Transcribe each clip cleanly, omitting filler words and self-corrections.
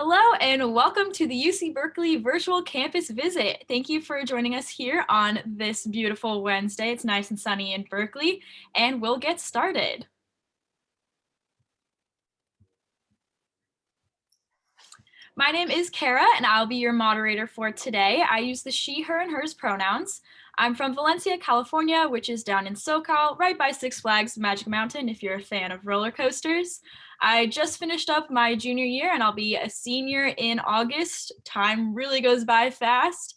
Hello and welcome to the UC Berkeley virtual campus visit. Thank you for joining us here on this beautiful Wednesday. It's nice and sunny in Berkeley, and we'll get started. My name is Kara, and I'll be your moderator for today. I use the she, her, and hers pronouns. I'm from Valencia, California, which is down in SoCal, right by Six Flags Magic Mountain if you're a fan of roller coasters. I just finished up my junior year, and I'll be a senior in August. Time really goes by fast.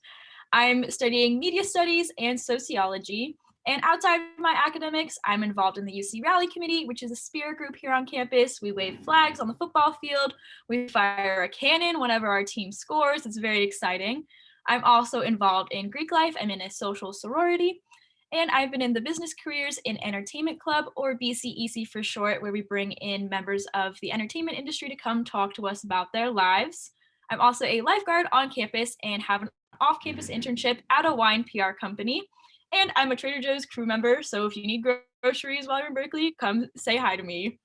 I'm studying Media Studies and Sociology. And outside of my academics, I'm involved in the UC Rally Committee, which is a spirit group here on campus. We wave flags on the football field. We fire a cannon whenever our team scores. It's very exciting. I'm also involved in Greek life. I'm in a social sorority. And I've been in the Business Careers in Entertainment Club, or BCEC for short, where we bring in members of the entertainment industry to come talk to us about their lives. I'm also a lifeguard on campus and have an off-campus internship at a wine PR company. And I'm a Trader Joe's crew member, so if you need groceries while you're in Berkeley, come say hi to me.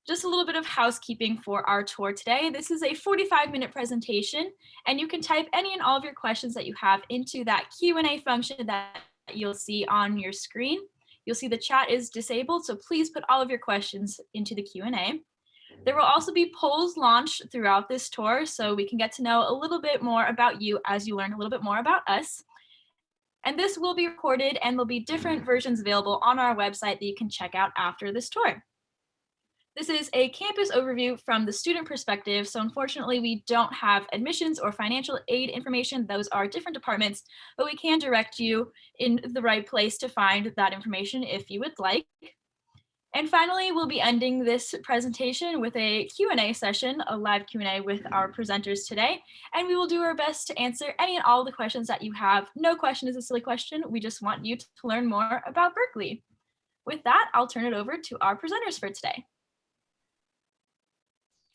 Just a little bit of housekeeping for our tour today. This is a 45-minute presentation, and you can type any and all of your questions that you have into that Q&A function that you'll see on your screen. You'll see the chat is disabled, so please put all of your questions into the Q&A. There will also be polls launched throughout this tour, so we can get to know a little bit more about you as you learn a little bit more about us. And this will be recorded, and there'll be different versions available on our website that you can check out after this tour. This is a campus overview from the student perspective, so unfortunately we don't have admissions or financial aid information. Those are different departments, but we can direct you in the right place to find that information if you would like. And finally, we'll be ending this presentation with a Q&A session, a live Q&A with our presenters today, and we will do our best to answer any and all the questions that you have. No question is a silly question. We just want you to learn more about Berkeley. With that, I'll turn it over to our presenters for today.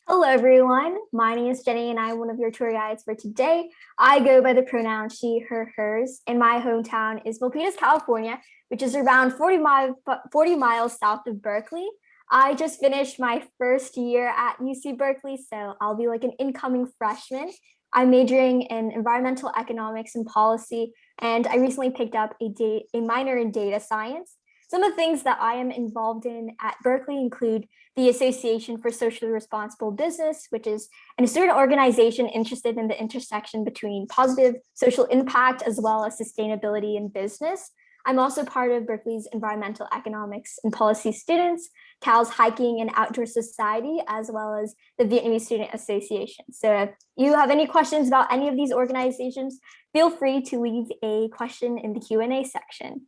Hello, everyone. My name is Jenny, and I'm one of your tour guides for today. I go by the pronoun she, her, hers, and my hometown is Milpitas, California, which is around 40 miles south of Berkeley. I just finished my first year at UC Berkeley, so I'll be like an incoming freshman. I'm majoring in environmental economics and policy, and I recently picked up a minor in data science. Some of the things that I am involved in at Berkeley include the Association for Socially Responsible Business, which is a student organization interested in the intersection between positive social impact as well as sustainability in business. I'm also part of Berkeley's Environmental Economics and Policy Students, Cal's Hiking and Outdoor Society, as well as the Vietnamese Student Association. So if you have any questions about any of these organizations, feel free to leave a question in the Q&A section.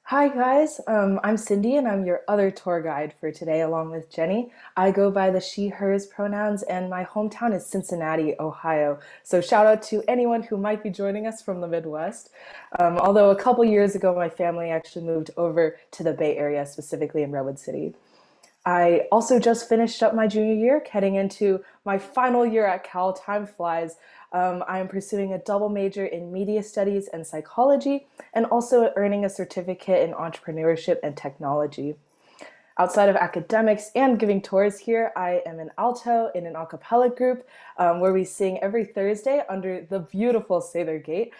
Hi guys, I'm Cindy and I'm your other tour guide for today along with Jenny. I go by the she, hers pronouns and my hometown is Cincinnati, Ohio. So shout out to anyone who might be joining us from the Midwest. Although a couple years ago, my family actually moved over to the Bay Area, specifically in Redwood City. I also just finished up my junior year, heading into my final year at Cal. Time flies. I am pursuing a double major in Media Studies and Psychology, and also earning a certificate in Entrepreneurship and Technology. Outside of academics and giving tours here, I am an alto in an a cappella group where we sing every Thursday under the beautiful Sather Gate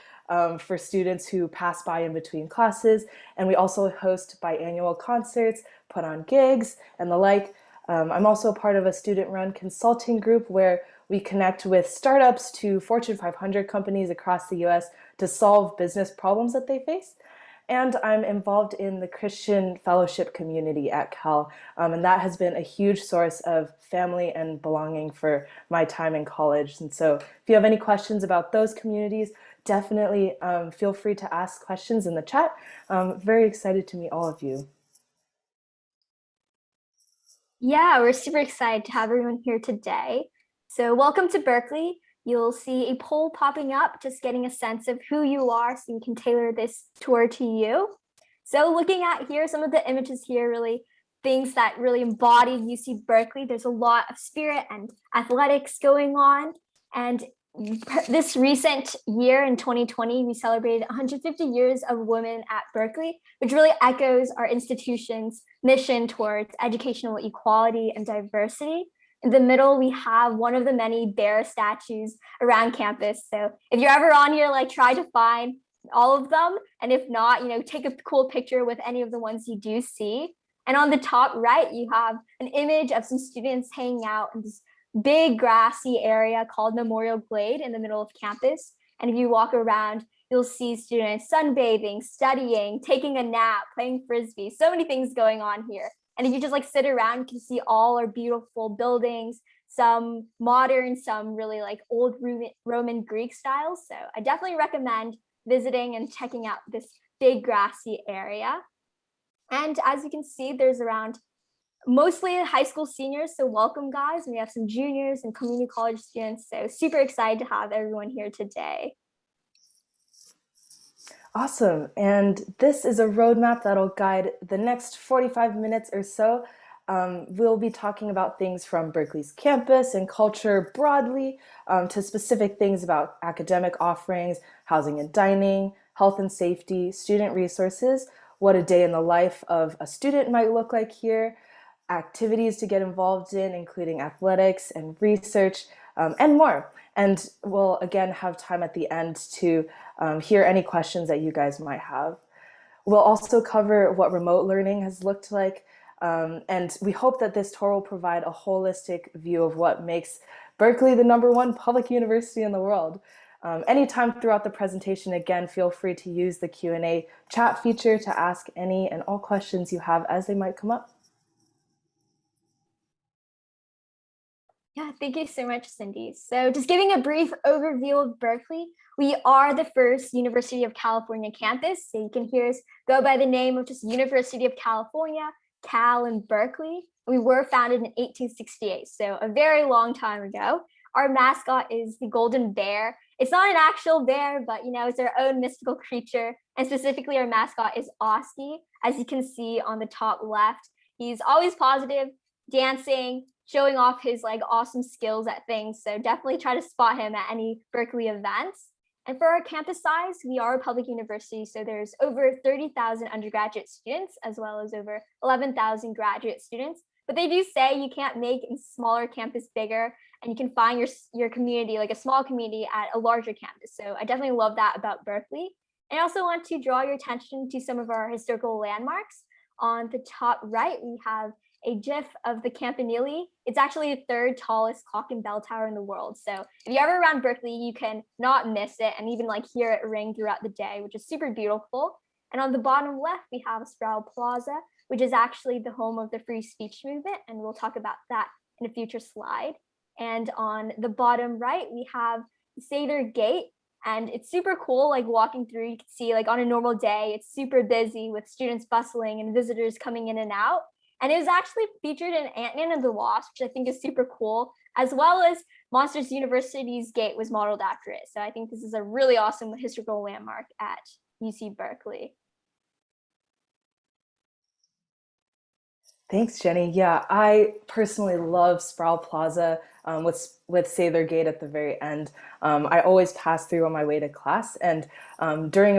for students who pass by in between classes. And we also host biannual concerts, put on gigs, and the like. I'm also part of a student-run consulting group where we connect with startups to Fortune 500 companies across the US to solve business problems that they face. And I'm involved in the Christian fellowship community at Cal, and that has been a huge source of family and belonging for my time in college. And so if you have any questions about those communities, definitely feel free to ask questions in the chat. I'm very excited to meet all of you. Yeah, we're super excited to have everyone here today. So welcome to Berkeley. You'll see a poll popping up, just getting a sense of who you are so you can tailor this tour to you. So looking at here, some of the images here, really things that really embody UC Berkeley. There's a lot of spirit and athletics going on. And this recent year in 2020, we celebrated 150 years of women at Berkeley, which really echoes our institution's mission towards educational equality and diversity. In the middle, we have one of the many bear statues around campus. So if you're ever on here, like try to find all of them. And if not, take a cool picture with any of the ones you do see. And on the top right, you have an image of some students hanging out in this big grassy area called Memorial Glade in the middle of campus. And if you walk around, you'll see students sunbathing, studying, taking a nap, playing frisbee, so many things going on here. And if you just sit around, you can see all our beautiful buildings, some modern, some really old Roman Greek styles. So I definitely recommend visiting and checking out this big grassy area. And as you can see, there's around mostly high school seniors. So welcome, guys. We have some juniors and community college students. So super excited to have everyone here today. Awesome. And this is a roadmap that'll guide the next 45 minutes or so. We'll be talking about things from Berkeley's campus and culture broadly to specific things about academic offerings, housing and dining, health and safety, student resources, what a day in the life of a student might look like here, activities to get involved in, including athletics and research, and more. And we'll again have time at the end to hear any questions that you guys might have. We'll also cover what remote learning has looked like, and we hope that this tour will provide a holistic view of what makes Berkeley the #1 public university in the world. Anytime throughout the presentation, again, feel free to use the Q&A chat feature to ask any and all questions you have as they might come up. Yeah, thank you so much, Cindy. So just giving a brief overview of Berkeley, we are the first University of California campus. So you can hear us go by the name of just University of California, Cal, and Berkeley. We were founded in 1868, so a very long time ago. Our mascot is the golden bear. It's not an actual bear, but it's our own mystical creature. And specifically, our mascot is Oski. As you can see on the top left, he's always positive, dancing, showing off his awesome skills at things. So definitely try to spot him at any Berkeley events. And for our campus size, we are a public university. So there's over 30,000 undergraduate students, as well as over 11,000 graduate students. But they do say you can't make a smaller campus bigger, and you can find your community, like a small community, at a larger campus. So I definitely love that about Berkeley. And I also want to draw your attention to some of our historical landmarks. On the top right, we have a GIF of the Campanile. It's actually the 3rd tallest clock and bell tower in the world. So if you're ever around Berkeley, you can not miss it and even hear it ring throughout the day, which is super beautiful. And on the bottom left, we have Sproul Plaza, which is actually the home of the free speech movement. And we'll talk about that in a future slide. And on the bottom right, we have Sather Gate. And it's super cool, walking through. You can see on a normal day, it's super busy with students bustling and visitors coming in and out. And it was actually featured in Ant-Man and the Wasp, which I think is super cool, as well as Monsters University's gate was modeled after it. So I think this is a really awesome historical landmark at UC Berkeley. Thanks, Jenny. Yeah, I personally love Sproul Plaza with Sather Gate at the very end. I always pass through on my way to class, and during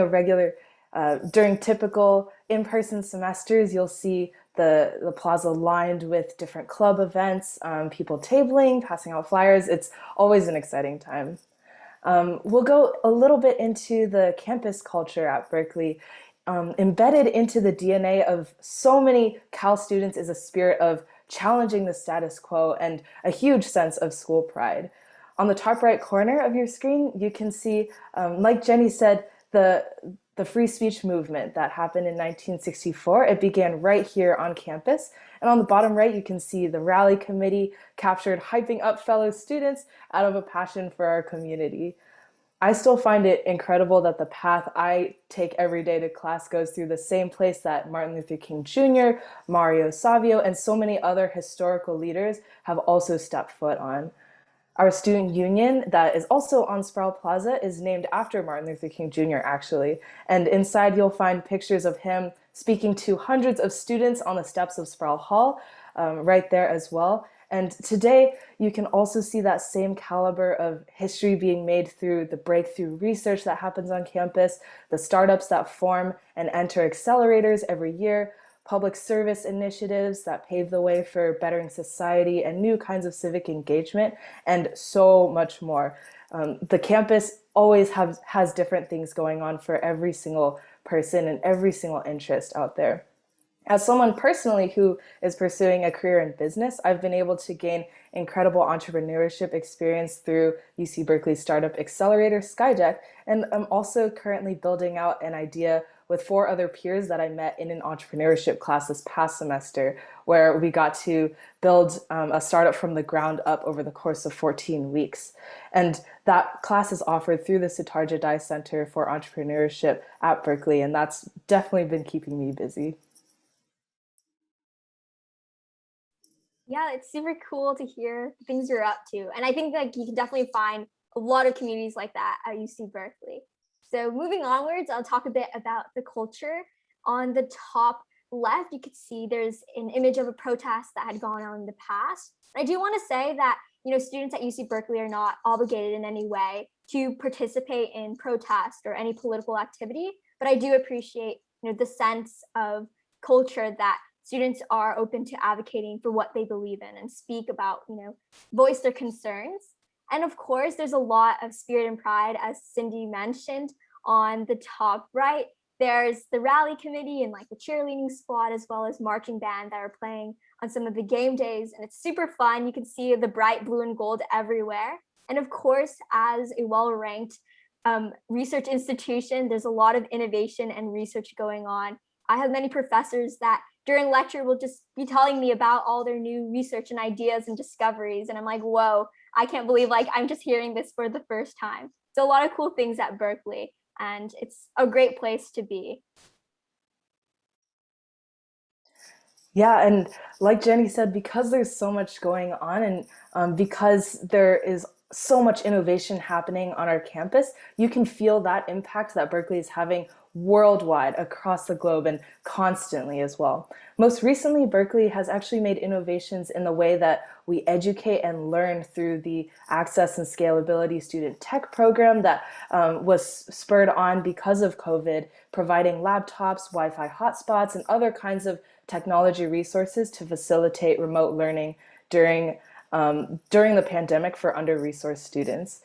typical in-person semesters, you'll see the plaza lined with different club events, people tabling, passing out flyers. It's always an exciting time. We'll go a little bit into the campus culture at Berkeley. Embedded into the DNA of so many Cal students is a spirit of challenging the status quo and a huge sense of school pride. On the top right corner of your screen, you can see, like Jenny said, the free speech movement that happened in 1964. It began right here on campus. And on the bottom right, you can see the rally committee captured hyping up fellow students out of a passion for our community. I still find it incredible that the path I take every day to class goes through the same place that Martin Luther King Jr., Mario Savio, and so many other historical leaders have also stepped foot on. Our student union that is also on Sproul Plaza is named after Martin Luther King Jr., actually. And inside you'll find pictures of him speaking to hundreds of students on the steps of Sproul Hall, right there as well. And today, you can also see that same caliber of history being made through the breakthrough research that happens on campus, the startups that form and enter accelerators every year, public service initiatives that pave the way for bettering society and new kinds of civic engagement, and so much more. The campus always has different things going on for every single person and every single interest out there. As someone personally who is pursuing a career in business, I've been able to gain incredible entrepreneurship experience through UC Berkeley's startup accelerator, Skydeck, and I'm also currently building out an idea with 4 other peers that I met in an entrepreneurship class this past semester, where we got to build a startup from the ground up over the course of 14 weeks. And that class is offered through the Sitarja Dai Center for Entrepreneurship at Berkeley, and that's definitely been keeping me busy. Yeah, it's super cool to hear the things you're up to. And I think like you can definitely find a lot of communities like that at UC Berkeley. So moving onwards, I'll talk a bit about the culture. On the top left, you could see there's an image of a protest that had gone on in the past. And I do want to say that, students at UC Berkeley are not obligated in any way to participate in protest or any political activity, but I do appreciate, the sense of culture that students are open to advocating for what they believe in and speak about, voice their concerns. And of course, there's a lot of spirit and pride, as Cindy mentioned. On the top right, there's the rally committee and like the cheerleading squad, as well as marching band that are playing on some of the game days. And it's super fun. You can see the bright blue and gold everywhere. And of course, as a well-ranked research institution, there's a lot of innovation and research going on. I have many professors that during lecture will just be telling me about all their new research and ideas and discoveries. And I'm like, whoa, I can't believe I'm just hearing this for the first time. So a lot of cool things at Berkeley, and it's a great place to be. Yeah, and like Jenny said, because there's so much going on and because there is so much innovation happening on our campus, you can feel that impact that Berkeley is having worldwide across the globe and constantly as well. Most recently, Berkeley has actually made innovations in the way that we educate and learn through the Access and Scalability Student Tech program that was spurred on because of COVID, providing laptops, Wi-Fi hotspots, and other kinds of technology resources to facilitate remote learning during the pandemic for under-resourced students.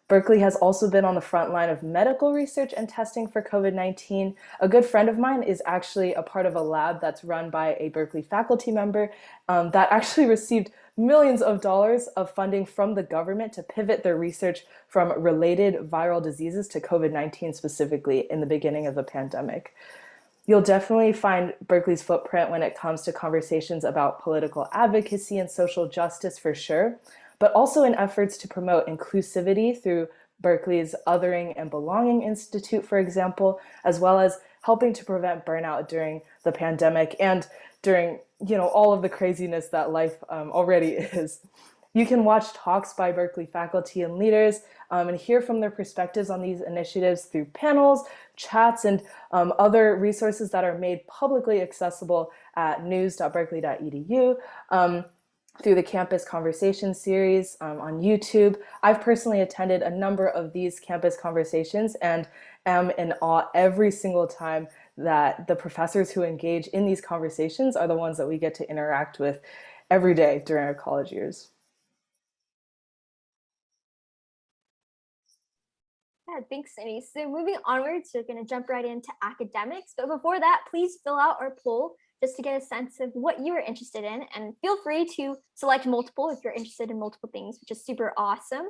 Berkeley has also been on the front line of medical research and testing for COVID-19. A good friend of mine is actually a part of a lab that's run by a Berkeley faculty member that actually received millions of dollars of funding from the government to pivot their research from related viral diseases to COVID-19 specifically in the beginning of the pandemic. You'll definitely find Berkeley's footprint when it comes to conversations about political advocacy and social justice for sure, but also in efforts to promote inclusivity through Berkeley's Othering and Belonging Institute, for example, as well as helping to prevent burnout during the pandemic and during, all of the craziness that life already is. You can watch talks by Berkeley faculty and leaders and hear from their perspectives on these initiatives through panels, chats, and other resources that are made publicly accessible at news.berkeley.edu. Through the Campus Conversation series on YouTube. I've personally attended a number of these campus conversations and am in awe every single time that the professors who engage in these conversations are the ones that we get to interact with every day during our college years. Yeah, thanks, Cindy. So moving onwards, we're going to jump right into academics. But before that, please fill out our poll just to get a sense of what you are interested in. And feel free to select multiple if you're interested in multiple things, which is super awesome.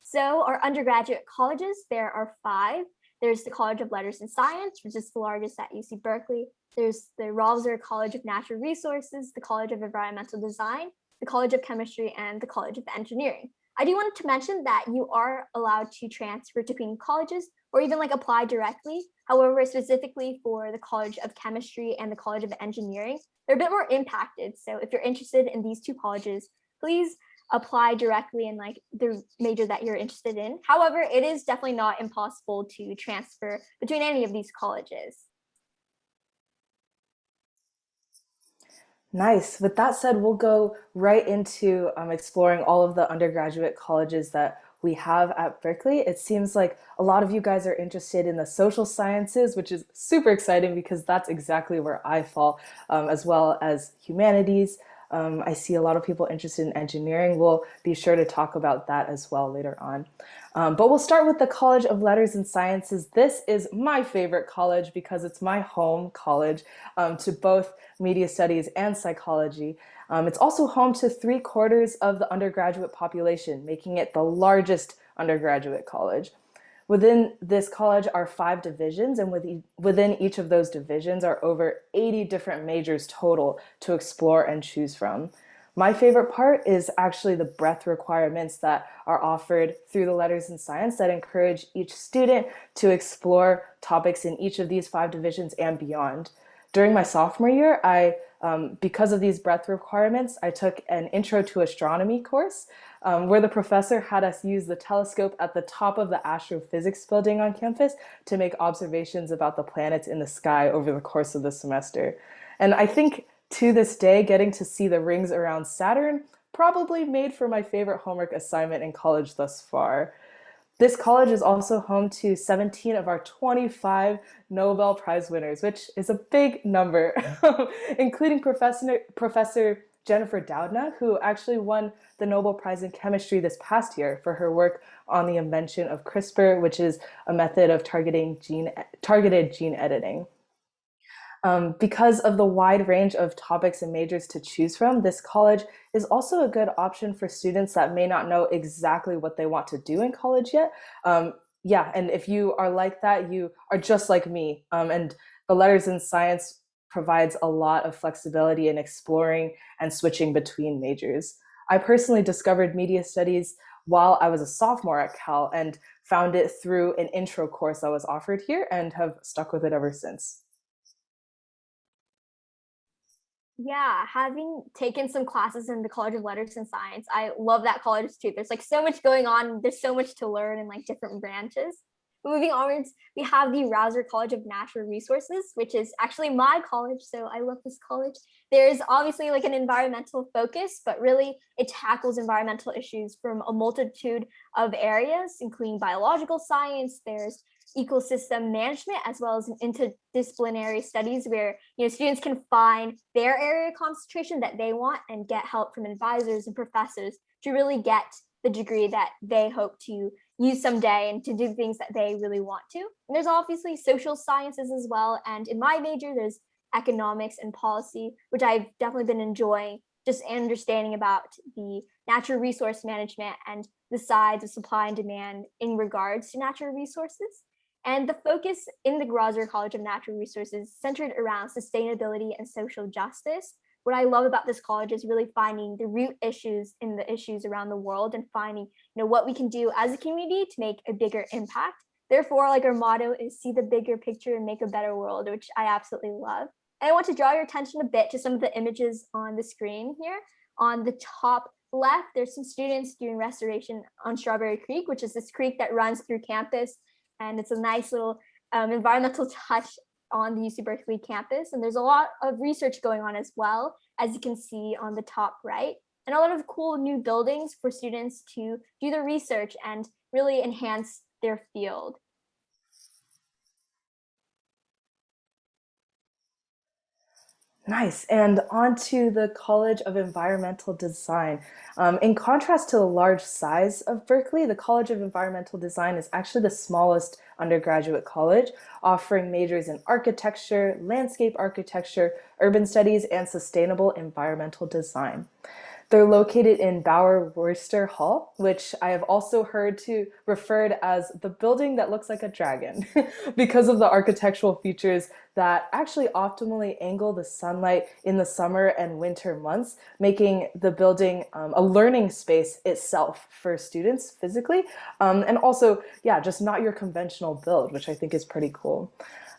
So our undergraduate colleges, there are 5. There's the College of Letters and Science, which is the largest at UC Berkeley. There's the Rolzer College of Natural Resources, the College of Environmental Design, the College of Chemistry, and the College of Engineering. I do want to mention that you are allowed to transfer between colleges or even apply directly. However, specifically for the College of Chemistry and the College of Engineering, they're a bit more impacted. So if you're interested in these 2 colleges, please apply directly in the major that you're interested in. However, it is definitely not impossible to transfer between any of these colleges. Nice. With that said, we'll go right into exploring all of the undergraduate colleges that we have at Berkeley. It seems like a lot of you guys are interested in the social sciences, which is super exciting because that's exactly where I fall, as well as humanities. I see a lot of people interested in engineering. We'll be sure to talk about that as well later on. But we'll start with the College of Letters and Sciences. This is my favorite college because it's my home college to both media studies and psychology. It's also home to 3/4 of the undergraduate population, making it the largest undergraduate college. Within this college are 5 divisions, and within each of those divisions are over 80 different majors total to explore and choose from. My favorite part is actually the breadth requirements that are offered through the letters and science that encourage each student to explore topics in each of these 5 divisions and beyond. During my sophomore year, because of these breadth requirements, I took an Intro to Astronomy course where the professor had us use the telescope at the top of the astrophysics building on campus to make observations about the planets in the sky over the course of the semester. And I think to this day, getting to see the rings around Saturn probably made for my favorite homework assignment in college thus far. This college is also home to 17 of our 25 Nobel Prize winners, which is a big number, including Professor Jennifer Doudna, who actually won the Nobel Prize in Chemistry this past year for her work on the invention of CRISPR, which is a method of targeted gene editing. Because of the wide range of topics and majors to choose from, this college is also a good option for students that may not know exactly what they want to do in college yet. Yeah, and if you are like that, you are just like me. And the letters in science provides a lot of flexibility in exploring and switching between majors. I personally discovered media studies while I was a sophomore at Cal and found it through an intro course that was offered here and have stuck with it ever since. Yeah, having taken some classes in the College of Letters and Science, I love that college too. There's like so much going on. There's so much to learn in like different branches. But moving onwards, we have the Rouser College of Natural Resources, which is actually my college. So I love this college. There's obviously like an environmental focus, but really it tackles environmental issues from a multitude of areas, including biological science. There's ecosystem management, as well as interdisciplinary studies where students can find their area of concentration that they want and get help from advisors and professors to really get the degree that they hope to use someday and to do things that they really want to. And there's obviously social sciences as well. And in my major, there's economics and policy, which I've definitely been enjoying, just understanding about the natural resource management and the sides of supply and demand in regards to natural resources. And the focus in the Rouser College of Natural Resources centered around sustainability and social justice. What I love about this college is really finding the root issues in the issues around the world and finding, what we can do as a community to make a bigger impact. Therefore, like our motto is see the bigger picture and make a better world, which I absolutely love. And I want to draw your attention a bit to some of the images on the screen here. On the top left, there's some students doing restoration on Strawberry Creek, which is this creek that runs through campus. And it's a nice little environmental touch on the UC Berkeley campus. And there's a lot of research going on as well, as you can see on the top right. And a lot of cool new buildings for students to do their research and really enhance their field. Nice. And on to the College of Environmental Design. In contrast to the large size of Berkeley, the College of Environmental Design is actually the smallest undergraduate college, offering majors in architecture, landscape architecture, urban studies, and sustainable environmental design. They're located in Bauer Worcester Hall, which I have also heard referred as the building that looks like a dragon because of the architectural features that actually optimally angle the sunlight in the summer and winter months, making the building a learning space itself for students physically. And also, yeah, just not your conventional build, which I think is pretty cool.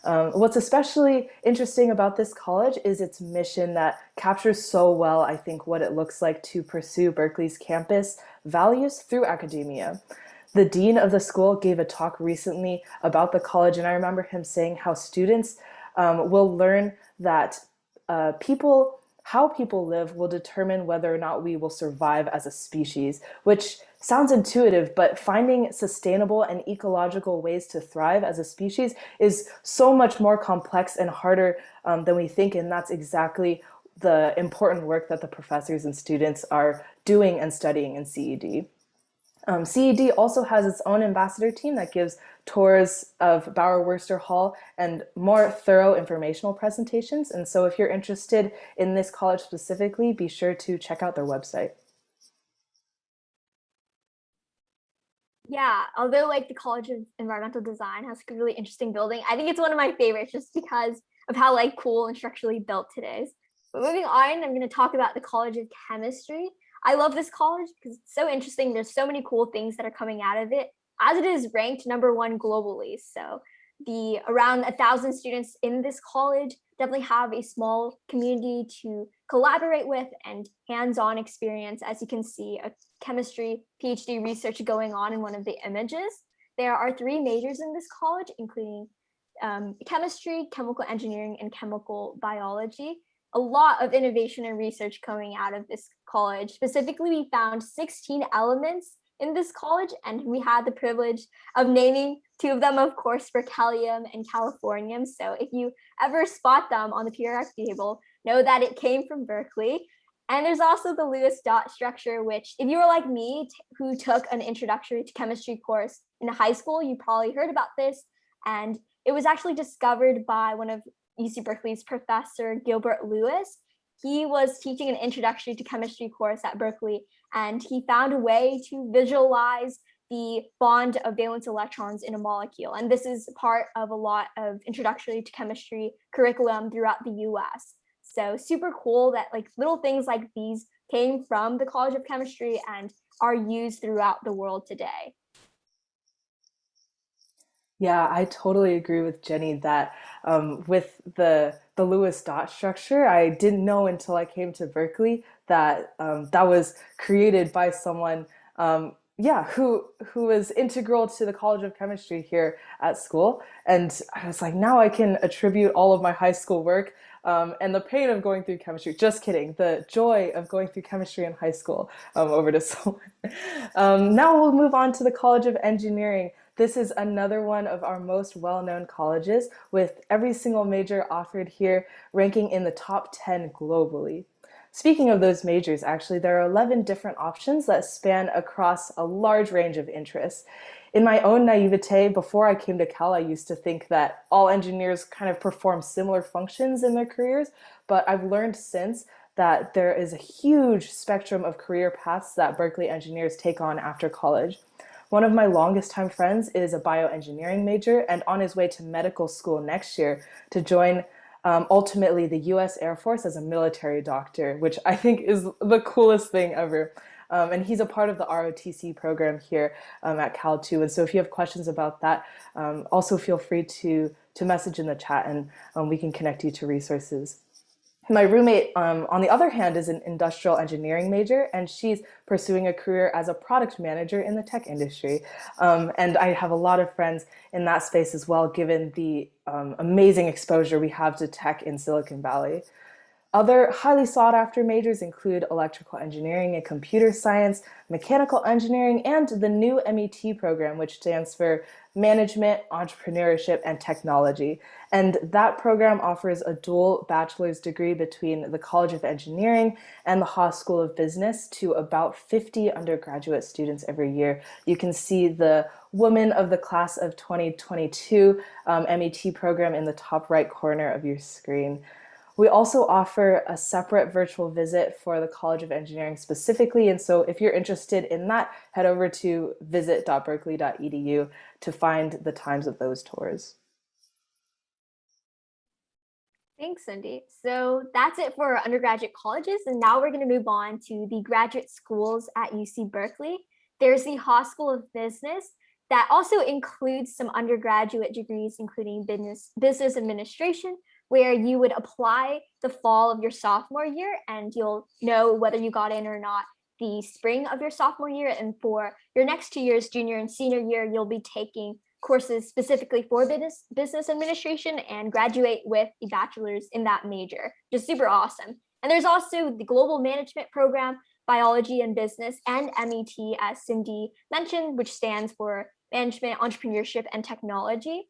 What's especially interesting about this college is its mission that captures so well, I think, what it looks like to pursue Berkeley's campus values through academia. The dean of the school gave a talk recently about the college, and I remember him saying how students will learn that people how people live will determine whether or not we will survive as a species, which sounds intuitive, but finding sustainable and ecological ways to thrive as a species is so much more complex and harder than we think. And that's exactly the important work that the professors and students are doing and studying in CED. CED also has its own ambassador team that gives tours of Bauer Wurster Hall and more thorough informational presentations. And so if you're interested in this college specifically, be sure to check out their website. Yeah, although like the College of Environmental Design has a really interesting building, I think it's one of my favorites just because of how like cool and structurally built it is. But moving on, I'm going to talk about the College of Chemistry. I love this college because it's so interesting. There's so many cool things that are coming out of it, as it is ranked #1 globally. So the around 1,000 students in this college definitely have a small community to collaborate with and hands-on experience. As you can see, a chemistry PhD research going on in one of the images. There are 3 majors in this college, including chemistry, chemical engineering, and chemical biology. A lot of innovation and research coming out of this college. Specifically, we found 16 elements in this college, and we had the privilege of naming 2 of them, of course, berkelium and californium. So if you ever spot them on the periodic table, know that it came from Berkeley. And there's also the Lewis dot structure, which if you were like me, who took an introductory to chemistry course in high school, you probably heard about this. And it was actually discovered by one of UC Berkeley's Professor Gilbert Lewis. He was teaching an introductory to chemistry course at Berkeley, and he found a way to visualize the bond of valence electrons in a molecule. And this is part of a lot of introductory to chemistry curriculum throughout the US. So super cool that like little things like these came from the College of Chemistry and are used throughout the world today. Yeah, I totally agree with Jenny that with the Lewis dot structure, I didn't know until I came to Berkeley that that was created by someone, yeah, who was integral to the College of Chemistry here at school. And I was like, now I can attribute all of my high school work and the pain of going through chemistry. Just kidding, the joy of going through chemistry in high school over to someone. Now we'll move on to the College of Engineering. This is another one of our most well-known colleges, with every single major offered here ranking in the top 10 globally. Speaking of those majors, actually, there are 11 different options that span across a large range of interests. In my own naivete, before I came to Cal, I used to think that all engineers kind of perform similar functions in their careers, but I've learned since that there is a huge spectrum of career paths that Berkeley engineers take on after college. One of my longest time friends is a bioengineering major and on his way to medical school next year to join ultimately the US Air Force as a military doctor, which I think is the coolest thing ever. And he's a part of the ROTC program here at Cal too. And so if you have questions about that, also feel free to message in the chat and we can connect you to resources. My roommate, on the other hand, is an industrial engineering major, and she's pursuing a career as a product manager in the tech industry. And I have a lot of friends in that space as well, given the amazing exposure we have to tech in Silicon Valley. Other highly sought after majors include electrical engineering and computer science, mechanical engineering, and the new MET program, which stands for Management, Entrepreneurship, and Technology. And that program offers a dual bachelor's degree between the College of Engineering and the Haas School of Business to about 50 undergraduate students every year. You can see the Woman of the Class of 2022 MET program in the top right corner of your screen. We also offer a separate virtual visit for the College of Engineering specifically. And so if you're interested in that, head over to visit.berkeley.edu to find the times of those tours. Thanks, Cindy. So that's it for our undergraduate colleges. And now we're going to move on to the graduate schools at UC Berkeley. There's the Haas School of Business that also includes some undergraduate degrees, including business administration, where you would apply the fall of your sophomore year and you'll know whether you got in or not the spring of your sophomore year. And for your next 2 years, junior and senior year, you'll be taking courses specifically for business administration and graduate with a bachelor's in that major, which is super awesome. And there's also the Global Management Program, Biology and Business, and MET, as Cindy mentioned, which stands for Management, Entrepreneurship, and Technology.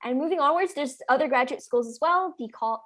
And moving onwards, there's other graduate schools as well,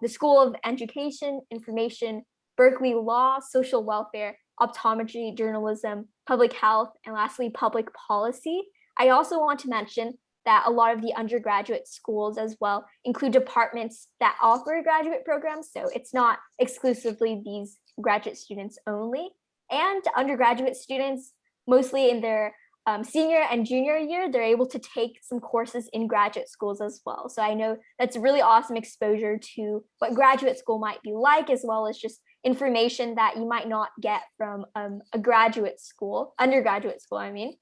the School of Education, Information, Berkeley Law, Social Welfare, Optometry, Journalism, Public Health, and lastly, Public Policy. I also want to mention that a lot of the undergraduate schools as well include departments that offer graduate programs, so it's not exclusively these graduate students only. And undergraduate students, mostly in their senior and junior year, they're able to take some courses in graduate schools as well. So I know that's a really awesome exposure to what graduate school might be like, as well as just information that you might not get from a graduate school, undergraduate school, I mean.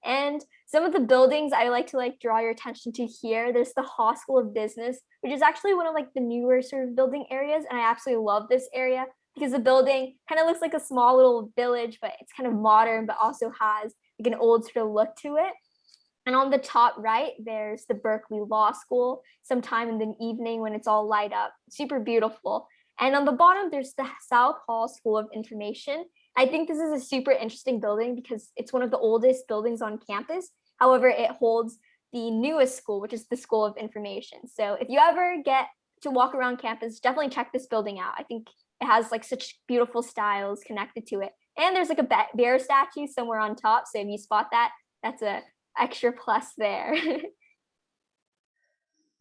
And some of the buildings I like to draw your attention to here, there's the Haas School of Business, which is actually one of the newer sort of building areas. And I absolutely love this area because the building kind of looks like a small little village, but it's kind of modern, but also has an old sort of look to it. And on the top right, there's the Berkeley Law School, sometime in the evening when it's all light up, super beautiful. And on the bottom, there's the South Hall School of Information. I think this is a super interesting building because it's one of the oldest buildings on campus. However, it holds the newest school, which is the School of Information. So if you ever get to walk around campus, definitely check this building out. I think it has such beautiful styles connected to it. And there's a bear statue somewhere on top. So if you spot that, that's a extra plus there.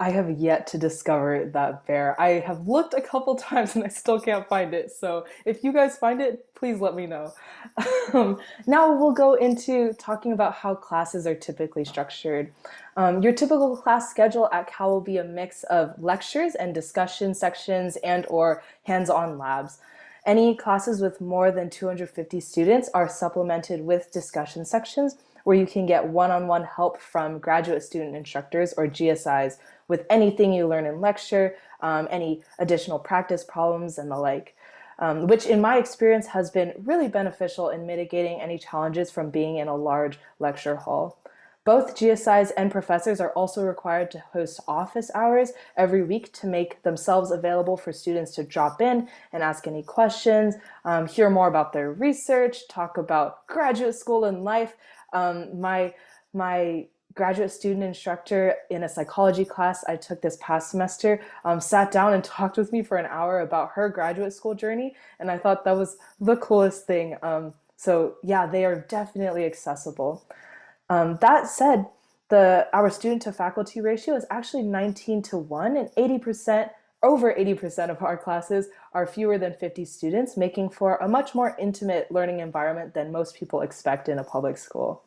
I have yet to discover that bear. I have looked a couple times and I still can't find it. So if you guys find it, please let me know. Now we'll go into talking about how classes are typically structured. Your typical class schedule at Cal will be a mix of lectures and discussion sections and or hands-on labs. Any classes with more than 250 students are supplemented with discussion sections where you can get one-on-one help from graduate student instructors or GSIs with anything you learn in lecture, any additional practice problems and the like, which in my experience has been really beneficial in mitigating any challenges from being in a large lecture hall. Both GSIs and professors are also required to host office hours every week to make themselves available for students to drop in and ask any questions, hear more about their research, talk about graduate school and life. My graduate student instructor in a psychology class I took this past semester sat down and talked with me for an hour about her graduate school journey, and I thought that was the coolest thing. So yeah, they are definitely accessible. That said, our student to faculty ratio is actually 19:1, and over 80% of our classes are fewer than 50 students, making for a much more intimate learning environment than most people expect in a public school.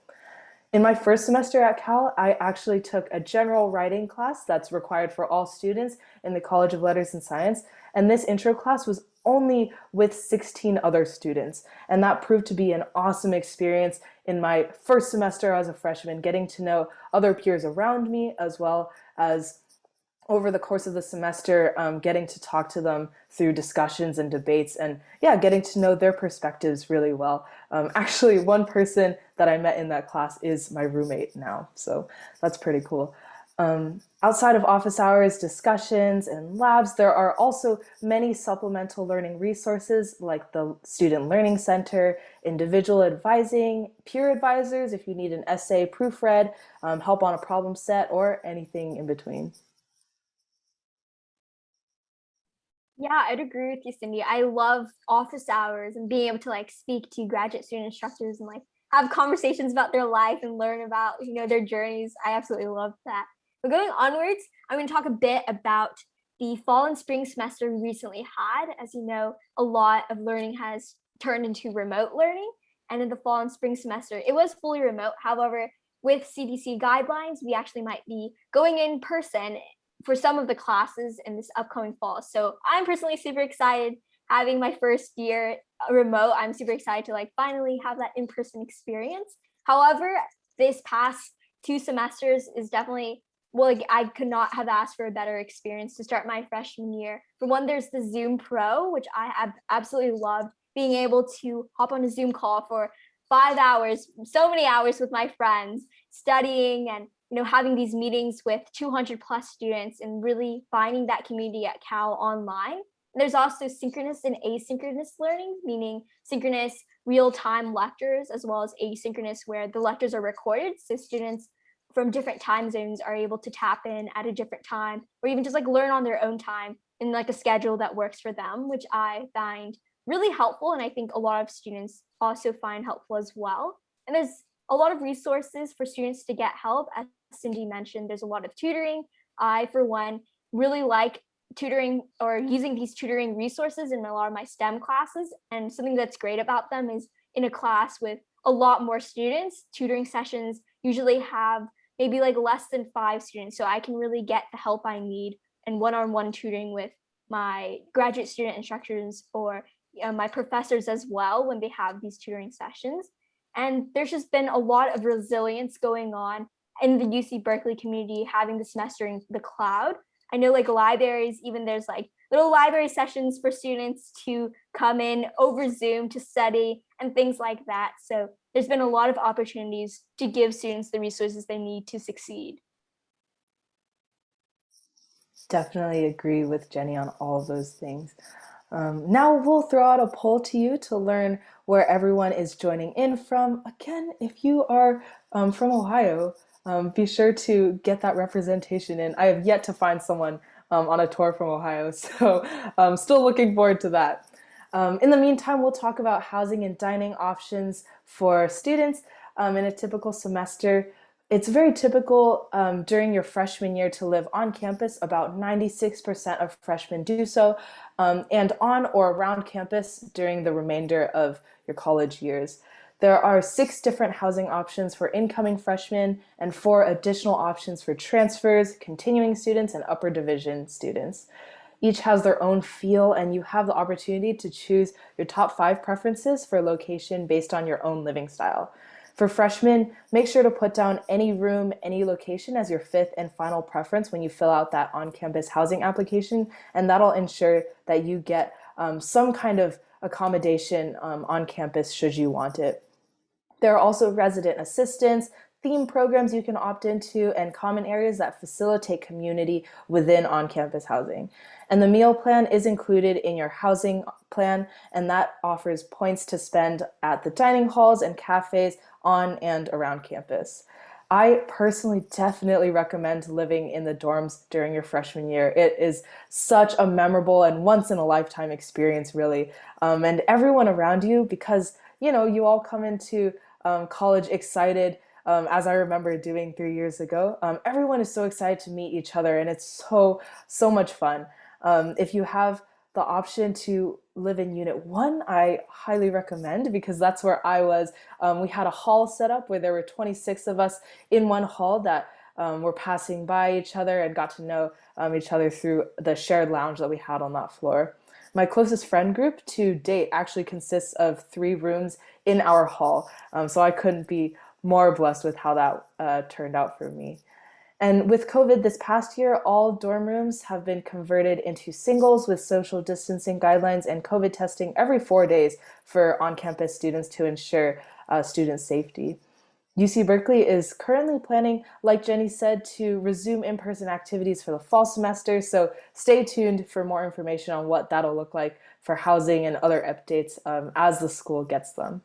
In my first semester at Cal, I actually took a general writing class that's required for all students in the College of Letters and Science, and this intro class was only with 16 other students, and that proved to be an awesome experience in my first semester as a freshman, getting to know other peers around me, as well as over the course of the semester, getting to talk to them through discussions and debates, and yeah, getting to know their perspectives really well. Actually, one person that I met in that class is my roommate now, so that's pretty cool. Outside of office hours, discussions, and labs, there are also many supplemental learning resources like the Student Learning Center, individual advising, peer advisors if you need an essay proofread, help on a problem set, or anything in between. Yeah, I'd agree with you, Cindy. I love office hours and being able to speak to graduate student instructors and have conversations about their life and learn about their journeys. I absolutely love that. But going onwards, I'm going to talk a bit about the fall and spring semester we recently had. As you know, a lot of learning has turned into remote learning, and in the fall and spring semester, it was fully remote. However, with CDC guidelines, we actually might be going in person for some of the classes in this upcoming fall. So I'm personally super excited having my first year remote. I'm super excited to finally have that in-person experience. However, this past 2 semesters is definitely, I could not have asked for a better experience to start my freshman year. For one, there's the Zoom Pro, which I have absolutely loved, being able to hop on a Zoom call for 5 hours, so many hours with my friends, studying and having these meetings with 200 plus students and really finding that community at Cal online. And there's also synchronous and asynchronous learning, meaning synchronous real-time lectures, as well as asynchronous where the lectures are recorded. So students from different time zones are able to tap in at a different time, or even just like learn on their own time in like a schedule that works for them, which I find really helpful. And I think a lot of students also find helpful as well. And there's a lot of resources for students to get help. As Cindy mentioned, there's a lot of tutoring. I, for one, really like tutoring or using these tutoring resources in a lot of my STEM classes. And something that's great about them is in a class with a lot more students, tutoring sessions usually have maybe like less than 5 students. So I can really get the help I need and one-on-one tutoring with my graduate student instructors or my professors as well when they have these tutoring sessions. And there's just been a lot of resilience going on in the UC Berkeley community, having the semester in the cloud. I know like libraries, even there's like little library sessions for students to come in over Zoom to study and things like that. So there's been a lot of opportunities to give students the resources they need to succeed. Definitely agree with Jenny on all of those things. Now we'll throw out a poll to you to learn where everyone is joining in from. Again, if you are from Ohio, be sure to get that representation in. I have yet to find someone on a tour from Ohio, so I'm still looking forward to that. In the meantime, we'll talk about housing and dining options for students in a typical semester. It's very typical during your freshman year to live on campus. About 96% of freshmen do so, and on or around campus during the remainder of your college years. There are 6 different housing options for incoming freshmen and 4 additional options for transfers, continuing students, and upper division students. Each has their own feel, and you have the opportunity to choose your top 5 preferences for location based on your own living style. For freshmen, make sure to put down any room, any location as your 5th and final preference when you fill out that on-campus housing application, and that'll ensure that you get some kind of accommodation on campus should you want it. There are also resident assistants, theme programs you can opt into, and common areas that facilitate community within on-campus housing. And the meal plan is included in your housing plan, and that offers points to spend at the dining halls and cafes on and around campus. I personally definitely recommend living in the dorms during your freshman year. It is such a memorable and once in a lifetime experience, really. And everyone around you, because you all come into college excited, as I remember doing 3 years ago. Everyone is so excited to meet each other, and it's so much fun. If you have the option to live in Unit 1, I highly recommend, because that's where I was. We had a hall set up where there were 26 of us in one hall that were passing by each other and got to know each other through the shared lounge that we had on that floor. My closest friend group to date actually consists of 3 rooms in our hall, so I couldn't be more blessed with how that turned out for me. And with COVID this past year, all dorm rooms have been converted into singles with social distancing guidelines and COVID testing every 4 days for on-campus students to ensure student safety. UC Berkeley is currently planning, like Jenny said, to resume in-person activities for the fall semester, so stay tuned for more information on what that'll look like for housing and other updates as the school gets them.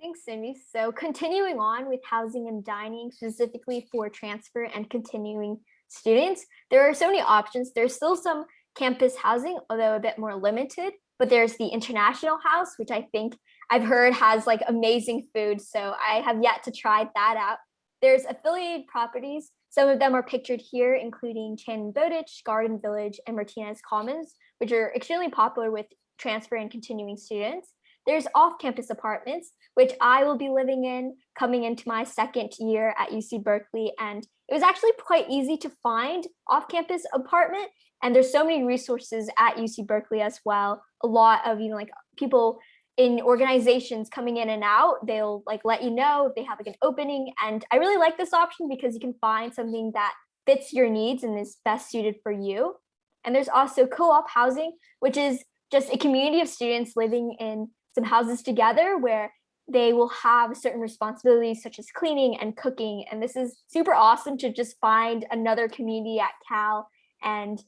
Thanks, Cindy. So continuing on with housing and dining, specifically for transfer and continuing students, there are so many options. There's still some campus housing, although a bit more limited, but there's the International House, which I think I've heard has like amazing food. So I have yet to try that out. There's affiliated properties. Some of them are pictured here, including Chan Bowditch, Garden Village, and Martinez Commons, which are extremely popular with transfer and continuing students. There's off-campus apartments, which I will be living in coming into my 2nd year at UC Berkeley. And it was actually quite easy to find off-campus apartment. And there's so many resources at UC Berkeley as well. A lot of like people in organizations coming in and out, they'll like let you know if they have like an opening. And I really like this option because you can find something that fits your needs and is best suited for you. And there's also co-op housing, which is just a community of students living in some houses together where they will have certain responsibilities such as cleaning and cooking. And this is super awesome to just find another community at Cal and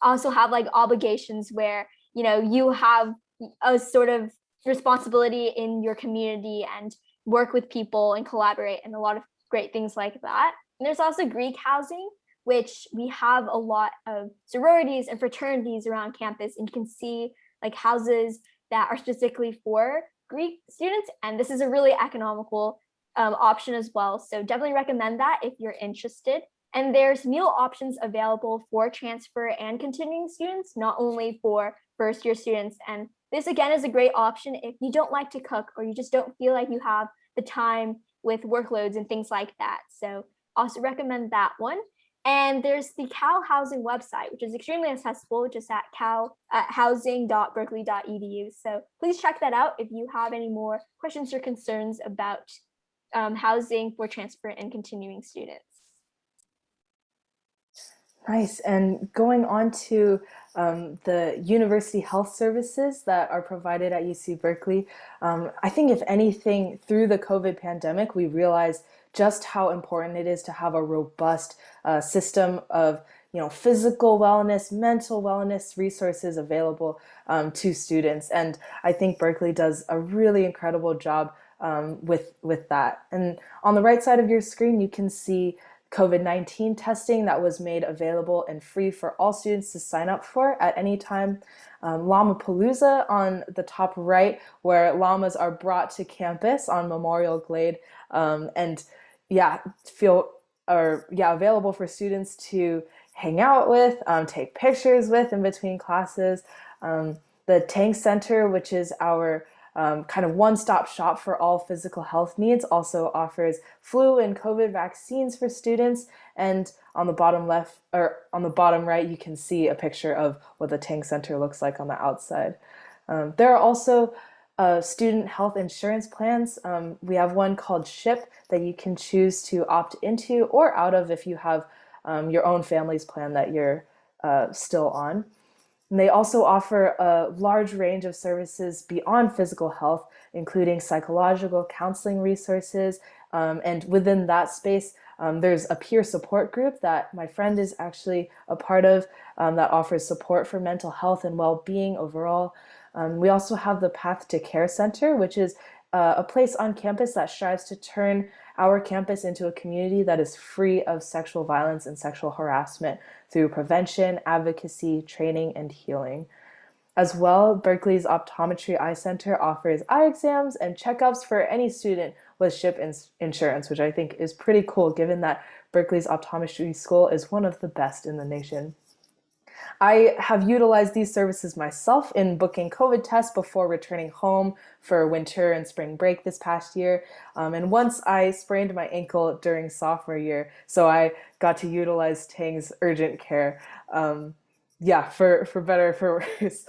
also have like obligations where, you have a sort of responsibility in your community and work with people and collaborate and a lot of great things like that. And there's also Greek housing, which we have a lot of sororities and fraternities around campus, and you can see like houses that are specifically for Greek students, and this is a really economical option as well. So definitely recommend that if you're interested. And there's meal options available for transfer and continuing students, not only for first year students. And this again is a great option if you don't like to cook or you just don't feel like you have the time with workloads and things like that. So also recommend that one. And there's the Cal Housing website, which is extremely accessible, just at housing.berkeley.edu. So please check that out if you have any more questions or concerns about housing for transfer and continuing students. Nice. And going on to the university health services that are provided at UC Berkeley, I think if anything, through the COVID pandemic, we realized just how important it is to have a robust system of physical wellness, mental wellness resources available to students. And I think Berkeley does a really incredible job with that. And on the right side of your screen, you can see COVID-19 testing that was made available and free for all students to sign up for at any time. Llama-palooza on the top right, where llamas are brought to campus on Memorial Glade, and available for students to hang out with, take pictures with in between classes. The Tank Center, which is our kind of one-stop shop for all physical health needs, also offers flu and COVID vaccines for students. And on the bottom left, or on the bottom right, you can see a picture of what the Tank Center looks like on the outside. There are also student health insurance plans. We have one called SHIP that you can choose to opt into or out of if you have your own family's plan that you're still on. And they also offer a large range of services beyond physical health, including psychological counseling resources. And within that space, there's a peer support group that my friend is actually a part of that offers support for mental health and well-being overall. We also have the Path to Care Center, which is a place on campus that strives to turn our campus into a community that is free of sexual violence and sexual harassment through prevention, advocacy, training, and healing. As well, Berkeley's Optometry Eye Center offers eye exams and checkups for any student with SHIP insurance, which I think is pretty cool given that Berkeley's optometry school is one of the best in the nation. I have utilized these services myself in booking COVID tests before returning home for winter and spring break this past year. And once I sprained my ankle during sophomore year, so I got to utilize Tang's urgent care. For better or for worse.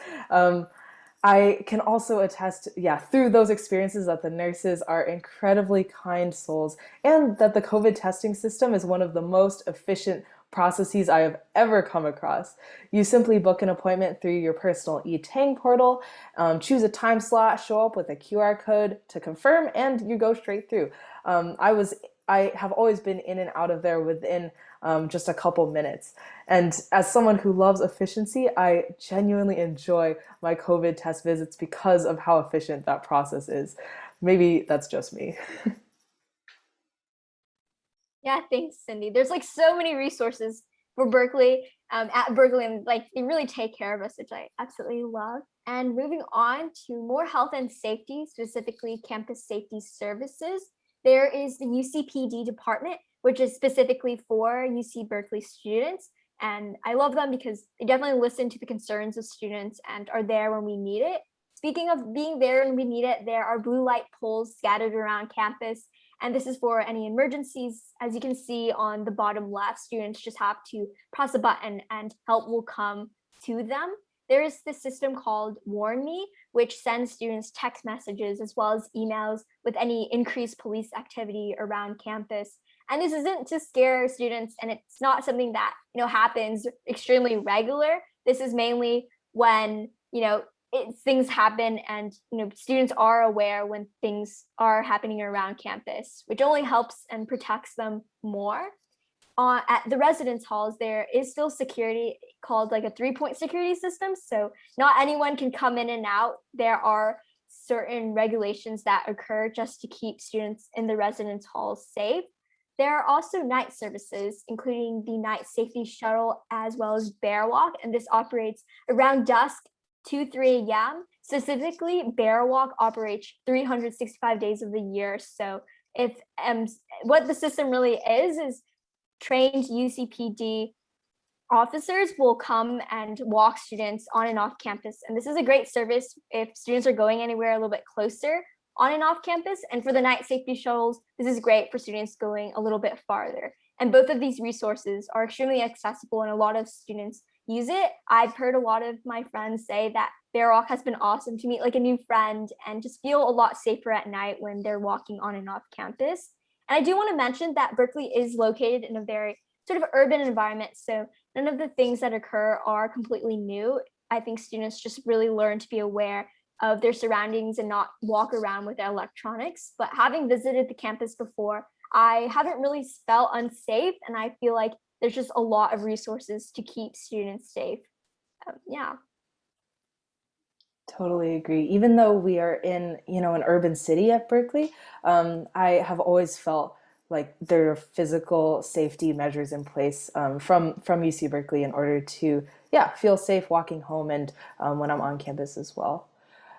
I can also attest, through those experiences that the nurses are incredibly kind souls and that the COVID testing system is one of the most efficient processes I have ever come across. You simply book an appointment through your personal eTang portal, choose a time slot, show up with a QR code to confirm, and you go straight through. I have always been in and out of there within just a couple minutes. And as someone who loves efficiency, I genuinely enjoy my COVID test visits because of how efficient that process is. Maybe that's just me. Yeah, thanks, Cindy. There's like so many resources for Berkeley at Berkeley, and like they really take care of us, which I absolutely love. And moving on to more health and safety, specifically campus safety services, there is the UCPD department, which is specifically for UC Berkeley students. And I love them because they definitely listen to the concerns of students and are there when we need it. Speaking of being there when we need it, there are blue light poles scattered around campus. And this is for any emergencies. As you can see on the bottom left, students just have to press a button and help will come to them. There is this system called Warn Me, which sends students text messages as well as emails with any increased police activity around campus. And this isn't to scare students, and it's not something that happens extremely regular. This is mainly when things happen and students are aware when things are happening around campus, which only helps and protects them more. at the residence halls, there is still security called like a 3-point security system. So not anyone can come in and out. There are certain regulations that occur just to keep students in the residence halls safe. There are also night services, including the night safety shuttle as well as Bear Walk, and this operates around dusk to 3 a.m. Specifically, Bear Walk operates 365 days of the year. So if what the system really is trained UCPD officers will come and walk students on and off campus. And this is a great service if students are going anywhere a little bit closer on and off campus. And for the night safety shuttles, this is great for students going a little bit farther. And both of these resources are extremely accessible and a lot of students use it. I've heard a lot of my friends say that Bear Walk has been awesome to meet like a new friend and just feel a lot safer at night when they're walking on and off campus. And I do want to mention that Berkeley is located in a very sort of urban environment. So none of the things that occur are completely new. I think students just really learn to be aware of their surroundings and not walk around with their electronics. But having visited the campus before, I haven't really felt unsafe. And I feel like there's just a lot of resources to keep students safe. Yeah. Totally agree. Even though we are in, an urban city at Berkeley, I have always felt like there are physical safety measures in place from UC Berkeley in order to, feel safe walking home and when I'm on campus as well.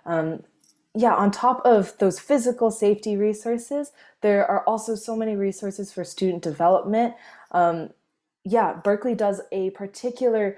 On top of those physical safety resources, there are also so many resources for student development. Berkeley does a particularly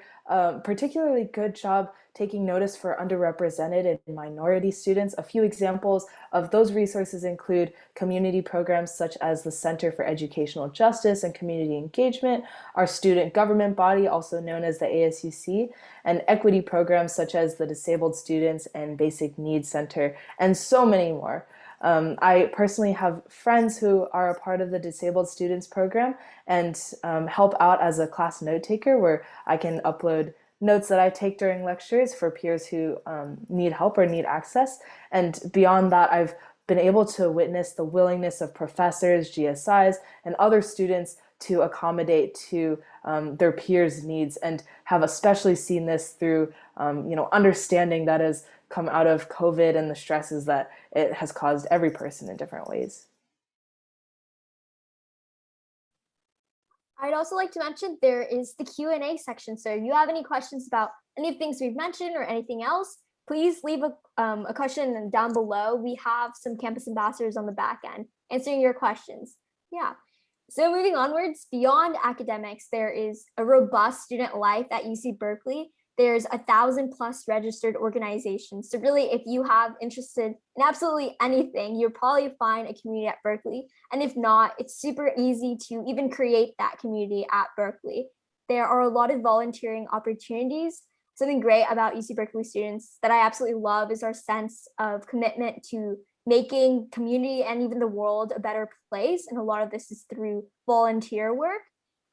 good job taking notice for underrepresented and minority students. A few examples of those resources include community programs such as the Center for Educational Justice and Community Engagement, our student government body, also known as the ASUC, and equity programs such as the Disabled Students and Basic Needs Center, and so many more. I personally have friends who are a part of the Disabled Students program and help out as a class note taker where I can upload notes that I take during lectures for peers who need help or need access. And beyond that, I've been able to witness the willingness of professors, GSIs, and other students to accommodate to their peers' needs, and have especially seen this through, understanding that has come out of COVID and the stresses that it has caused every person in different ways. I'd also like to mention there is the Q&A section. So if you have any questions about any of the things we've mentioned or anything else, please leave a question down below. We have some campus ambassadors on the back end answering your questions. Yeah. So moving onwards, beyond academics, there is a robust student life at UC Berkeley. There's 1,000+ registered organizations. So really, if you have interested in absolutely anything, you'll probably find a community at Berkeley. And if not, it's super easy to even create that community at Berkeley. There are a lot of volunteering opportunities. Something great about UC Berkeley students that I absolutely love is our sense of commitment to making community and even the world a better place. And a lot of this is through volunteer work.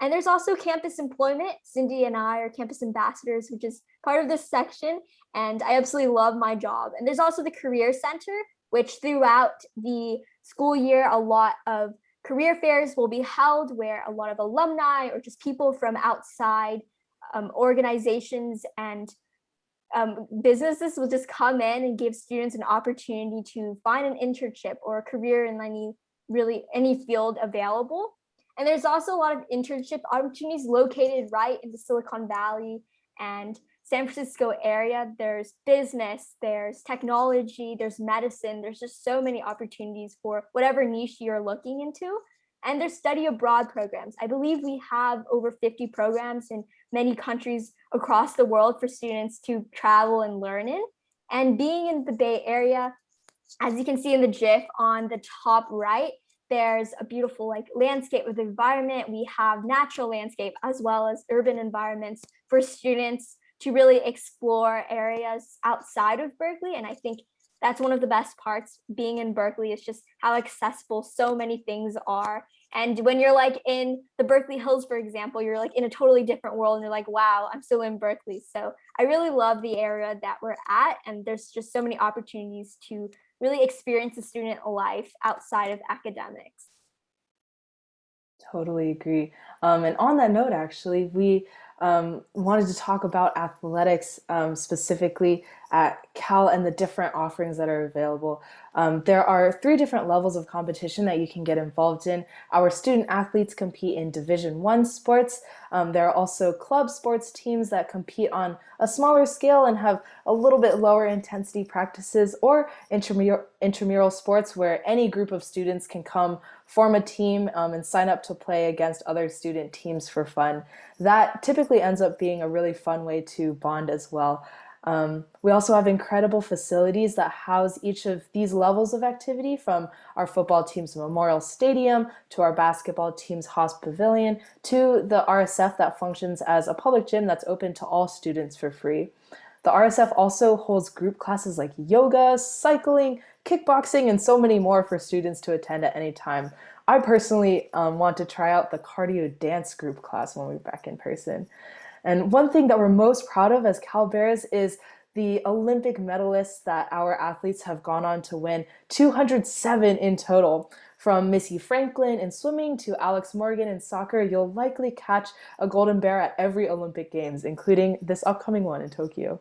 And there's also campus employment. Cindy and I are campus ambassadors, which is part of this section. And I absolutely love my job. And there's also the Career Center, which throughout the school year, a lot of career fairs will be held where a lot of alumni or just people from outside organizations and businesses will just come in and give students an opportunity to find an internship or a career in any field available. And there's also a lot of internship opportunities located right in the Silicon Valley and San Francisco area. There's business, there's technology, there's medicine. There's just so many opportunities for whatever niche you're looking into. And there's study abroad programs. I believe we have over 50 programs in many countries across the world for students to travel and learn in. And being in the Bay Area, as you can see in the GIF on the top right, there's a beautiful landscape with the environment. We have natural landscape as well as urban environments for students to really explore areas outside of Berkeley. And I think that's one of the best parts being in Berkeley is just how accessible so many things are. And when you're in the Berkeley Hills, for example, you're in a totally different world and you're like, wow, I'm still in Berkeley. So I really love the area that we're at. And there's just so many opportunities to really experience the student life outside of academics. Totally agree. And on that note, actually, we wanted to talk about athletics specifically at Cal and the different offerings that are available. There are three different levels of competition that you can get involved in. Our student athletes compete in Division One sports. There are also club sports teams that compete on a smaller scale and have a little bit lower intensity practices, or intramural sports where any group of students can come form a team and sign up to play against other student teams for fun. That typically ends up being a really fun way to bond as well. We also have incredible facilities that house each of these levels of activity, from our football team's memorial stadium to our basketball team's Haas Pavilion to the RSF that functions as a public gym that's open to all students for free. The RSF also holds group classes like yoga, cycling, kickboxing, and so many more for students to attend at any time. I personally want to try out the cardio dance group class when we're back in person. And one thing that we're most proud of as Cal Bears is the Olympic medalists that our athletes have gone on to win, 207 in total. From Missy Franklin in swimming to Alex Morgan in soccer, you'll likely catch a golden bear at every Olympic Games, including this upcoming one in Tokyo.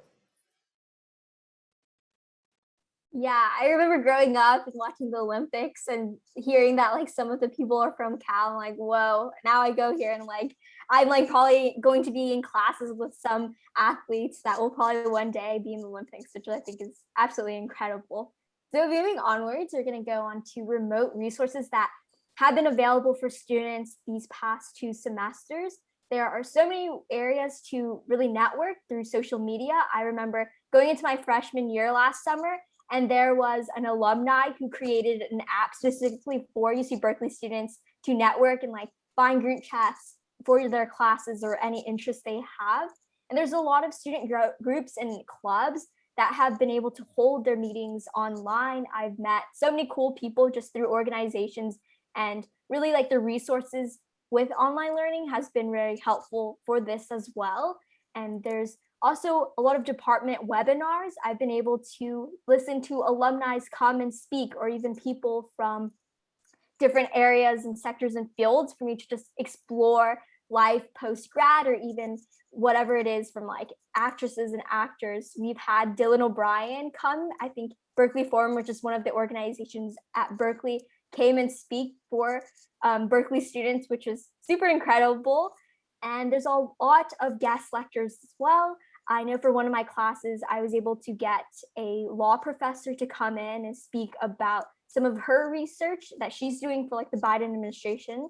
Yeah, I remember growing up and watching the Olympics and hearing that like some of the people are from Cal. I'm like, whoa. Now I go here and like I'm like probably going to be in classes with some athletes that will probably one day be in the Olympics, which I think is absolutely incredible. So moving onwards, we're going to go on to remote resources that have been available for students these past 2 semesters. There are so many areas to really network through social media. I remember going into my freshman year last summer, and there was an alumni who created an app specifically for UC Berkeley students to network and like find group chats for their classes or any interest they have. And there's a lot of student groups and clubs that have been able to hold their meetings online. I've met so many cool people just through organizations, and really like the resources with online learning has been very helpful for this as well. And there's also a lot of department webinars. I've been able to listen to alumni come and speak, or even people from different areas and sectors and fields for me to just explore life post grad, or even whatever it is from like actresses and actors. We've had Dylan O'Brien come. I think Berkeley Forum, which is one of the organizations at Berkeley, came and speak for Berkeley students, which was super incredible. And there's a lot of guest lectures as well. I know for one of my classes, I was able to get a law professor to come in and speak about some of her research that she's doing for like the Biden administration.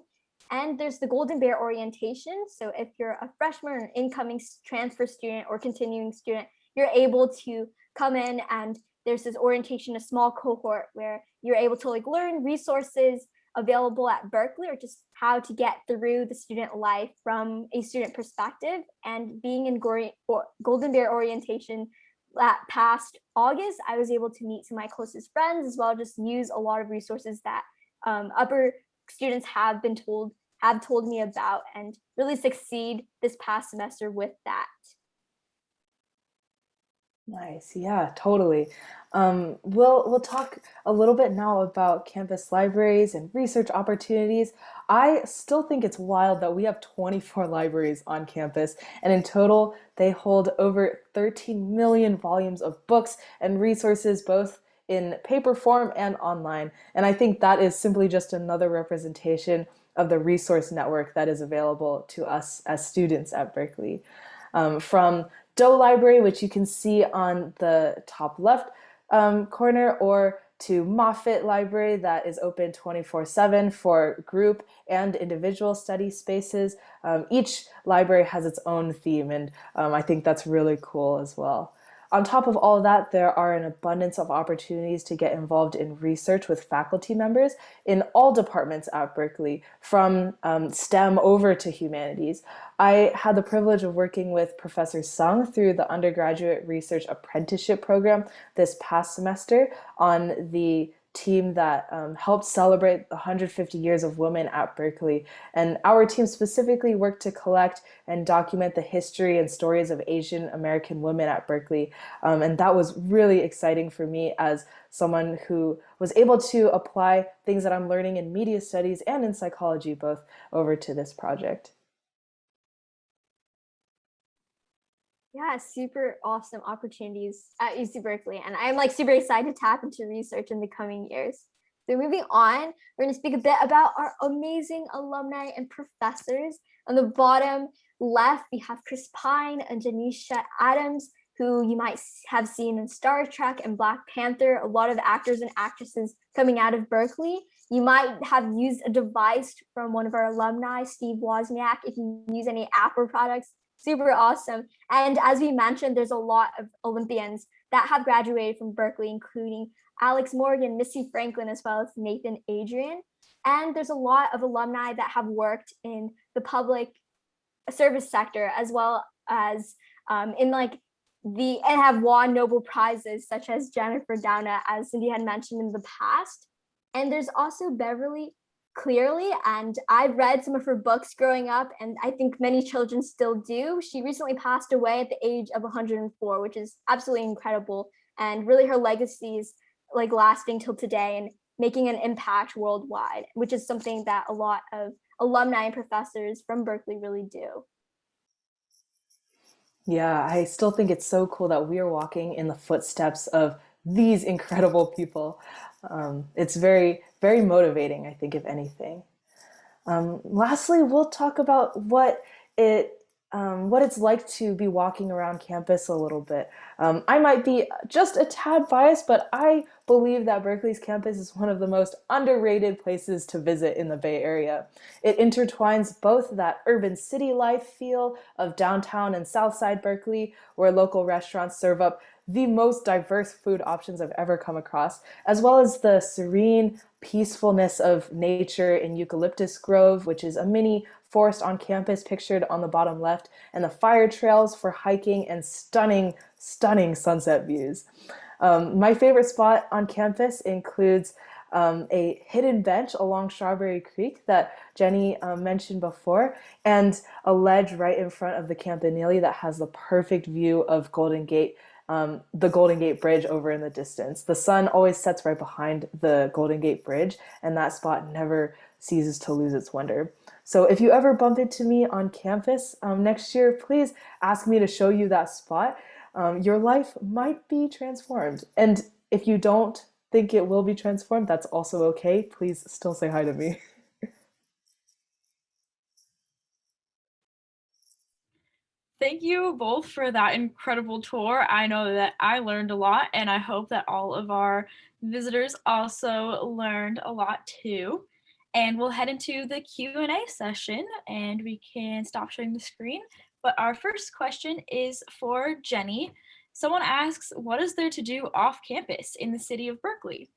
And there's the Golden Bear orientation. So if you're a freshman or an incoming transfer student or continuing student, you're able to come in, and there's this orientation, a small cohort where you're able to like learn resources available at Berkeley, or just how to get through the student life from a student perspective. And being in Golden Bear orientation that past August, I was able to meet some of my closest friends, as well as just use a lot of resources that upper students have told me about, and really succeed this past semester with that. Nice. Yeah, totally. We'll talk a little bit now about campus libraries and research opportunities. I still think it's wild that we have 24 libraries on campus, and in total, they hold over 13 million volumes of books and resources, both in paper form and online. And I think that is simply just another representation of the resource network that is available to us as students at Berkeley. From Doe Library, which you can see on the top left corner, or to Moffitt Library that is open 24/7 for group and individual study spaces. Each library has its own theme, and I think that's really cool as well. On top of all of that, there are an abundance of opportunities to get involved in research with faculty members in all departments at Berkeley, from STEM over to humanities. I had the privilege of working with Professor Sung through the undergraduate research apprenticeship program this past semester on the team that helped celebrate the 150 years of women at Berkeley. And our team specifically worked to collect and document the history and stories of Asian American women at Berkeley. And that was really exciting for me as someone who was able to apply things that I'm learning in media studies and in psychology both over to this project. Yeah, super awesome opportunities at UC Berkeley. And I'm like super excited to tap into research in the coming years. So moving on, we're going to speak a bit about our amazing alumni and professors. On the bottom left, we have Chris Pine and Janisha Adams, who you might have seen in Star Trek and Black Panther, a lot of actors and actresses coming out of Berkeley. You might have used a device from one of our alumni, Steve Wozniak, if you use any Apple products. Super awesome. And as we mentioned, there's a lot of Olympians that have graduated from Berkeley, including Alex Morgan, Missy Franklin, as well as Nathan Adrian. And there's a lot of alumni that have worked in the public service sector, as well as in like and have won Nobel Prizes, such as Jennifer Doudna, as Cindy had mentioned in the past. And there's also Beverly Clearly, and I've read some of her books growing up, and I think many children still do. She recently passed away at the age of 104, which is absolutely incredible, and really her legacy is like lasting till today and making an impact worldwide, which is something that a lot of alumni and professors from Berkeley really do. Yeah, I still think it's so cool that we are walking in the footsteps of these incredible people. It's very, very motivating, I think, if anything. Lastly, we'll talk about what it's like to be walking around campus a little bit. I might be just a tad biased, but I believe that Berkeley's campus is one of the most underrated places to visit in the Bay Area. It intertwines both that urban city life feel of downtown and Southside Berkeley, where local restaurants serve up the most diverse food options I've ever come across, as well as the serene peacefulness of nature in Eucalyptus Grove, which is a mini forest on campus pictured on the bottom left, and the fire trails for hiking and stunning, stunning sunset views. My favorite spot on campus includes a hidden bench along Strawberry Creek that Jenny mentioned before, and a ledge right in front of the Campanile that has the perfect view of Golden Gate, the Golden Gate Bridge over in the distance. The sun always sets right behind the Golden Gate Bridge, and that spot never ceases to lose its wonder. So if you ever bump into me on campus next year, please ask me to show you that spot. Your life might be transformed. And if you don't think it will be transformed, that's also okay. Please still say hi to me. Thank you both for that incredible tour. I know that I learned a lot, and I hope that all of our visitors also learned a lot too. And we'll head into the Q&A session, and we can stop sharing the screen. But our first question is for Jenny. Someone asks, what is there to do off campus in the city of Berkeley?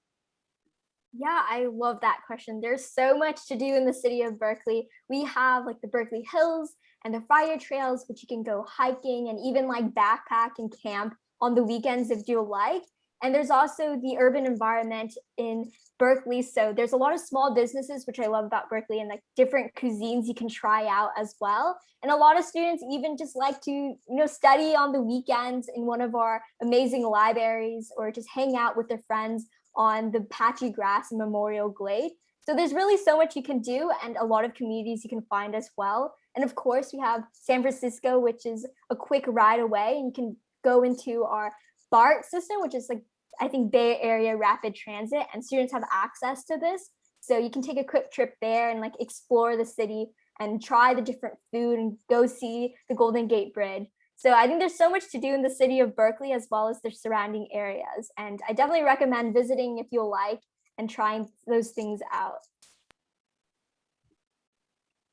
Yeah, I love that question. There's so much to do in the city of Berkeley. We have like the Berkeley Hills and the fire trails, which you can go hiking and even like backpack and camp on the weekends if you like. And there's also the urban environment in Berkeley. So there's a lot of small businesses, which I love about Berkeley, and like different cuisines you can try out as well. And a lot of students even just like to, study on the weekends in one of our amazing libraries, or just hang out with their friends on the patchy grass in Memorial Glade. So there's really so much you can do, and a lot of communities you can find as well. And of course, we have San Francisco, which is a quick ride away, and you can go into our BART system, which is like, I think, Bay Area Rapid Transit, and students have access to this. So you can take a quick trip there and like explore the city and try the different food and go see the Golden Gate Bridge. So I think there's so much to do in the city of Berkeley as well as their surrounding areas. And I definitely recommend visiting if you'll like and trying those things out.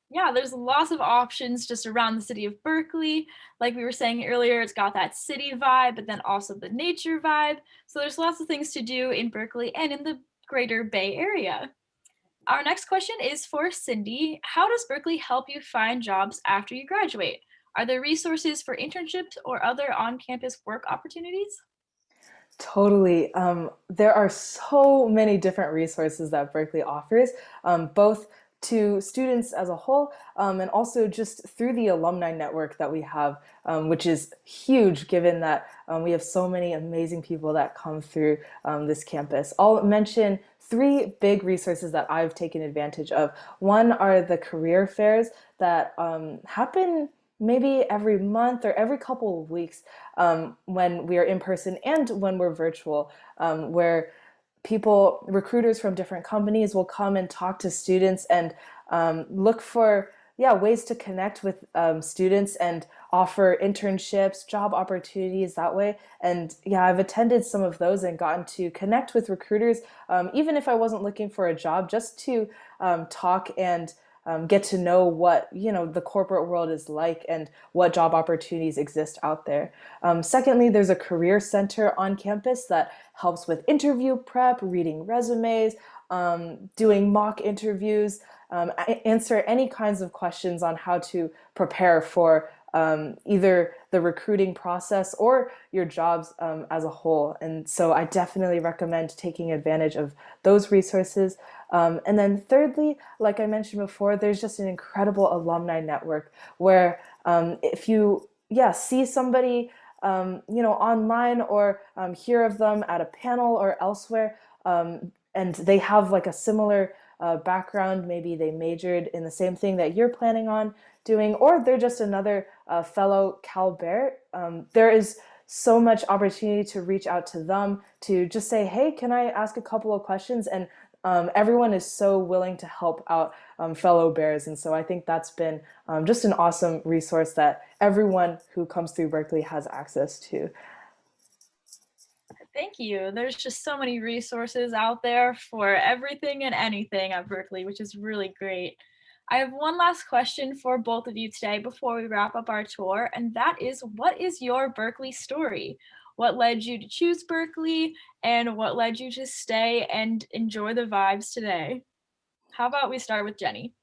Yeah, there's lots of options just around the city of Berkeley. Like we were saying earlier, it's got that city vibe, but then also the nature vibe. So there's lots of things to do in Berkeley and in the greater Bay Area. Our next question is for Cindy. How does Berkeley help you find jobs after you graduate? Are there resources for internships or other on-campus work opportunities? Totally. There are so many different resources that Berkeley offers, both to students as a whole, and also just through the alumni network that we have, which is huge given that we have so many amazing people that come through this campus. I'll mention three big resources that I've taken advantage of. One are the career fairs that happen maybe every month or every couple of weeks when we are in person and when we're virtual, where recruiters from different companies will come and talk to students and look for, yeah, ways to connect with students and offer internships, job opportunities that way. And yeah, I've attended some of those and gotten to connect with recruiters, even if I wasn't looking for a job, just to talk and get to know what the corporate world is like and what job opportunities exist out there. Secondly, there's a career center on campus that helps with interview prep, reading resumes, doing mock interviews, answer any kinds of questions on how to prepare for either the recruiting process or your jobs as a whole. And so I definitely recommend taking advantage of those resources. And then thirdly, like I mentioned before, there's just an incredible alumni network where if you, yeah, see somebody, online or hear of them at a panel or elsewhere, and they have like a similar background, maybe they majored in the same thing that you're planning on doing, or they're just another fellow Cal Bear, there is so much opportunity to reach out to them, to just say, hey, can I ask a couple of questions? And everyone is so willing to help out fellow Bears. And so I think that's been just an awesome resource that everyone who comes through Berkeley has access to. Thank you. There's just so many resources out there for everything and anything at Berkeley, which is really great. I have one last question for both of you today before we wrap up our tour, and that is, what is your Berkeley story? What led you to choose Berkeley, and what led you to stay and enjoy the vibes today? How about we start with Jenny?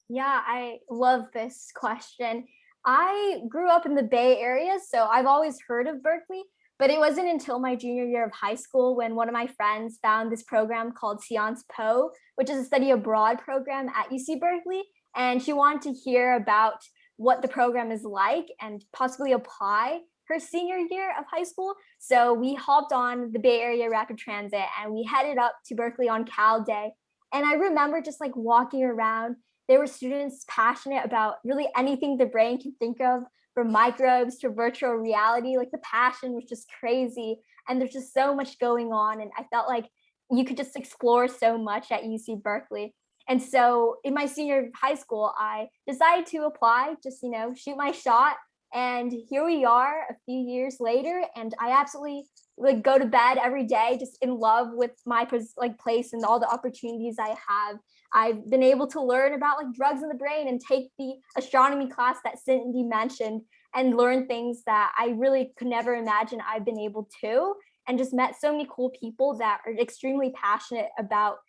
Yeah, I love this question. I grew up in the Bay Area, so I've always heard of Berkeley, but it wasn't until my junior year of high school when one of my friends found this program called Sciences Po, which is a study abroad program at UC Berkeley. And she wanted to hear about what the program is like and possibly apply her senior year of high school. So we hopped on the Bay Area Rapid Transit and we headed up to Berkeley on Cal Day. And I remember just like walking around, there were students passionate about really anything the brain can think of, from microbes to virtual reality. Like the passion was just crazy. And there's just so much going on. And I felt like you could just explore so much at UC Berkeley. And so in my senior year of high school, I decided to apply, just, shoot my shot. And here we are a few years later. And I absolutely like go to bed every day just in love with my place and all the opportunities I have. I've been able to learn about like drugs in the brain and take the astronomy class that Cindy mentioned and learn things that I really could never imagine I've been able to, and just met so many cool people that are extremely passionate about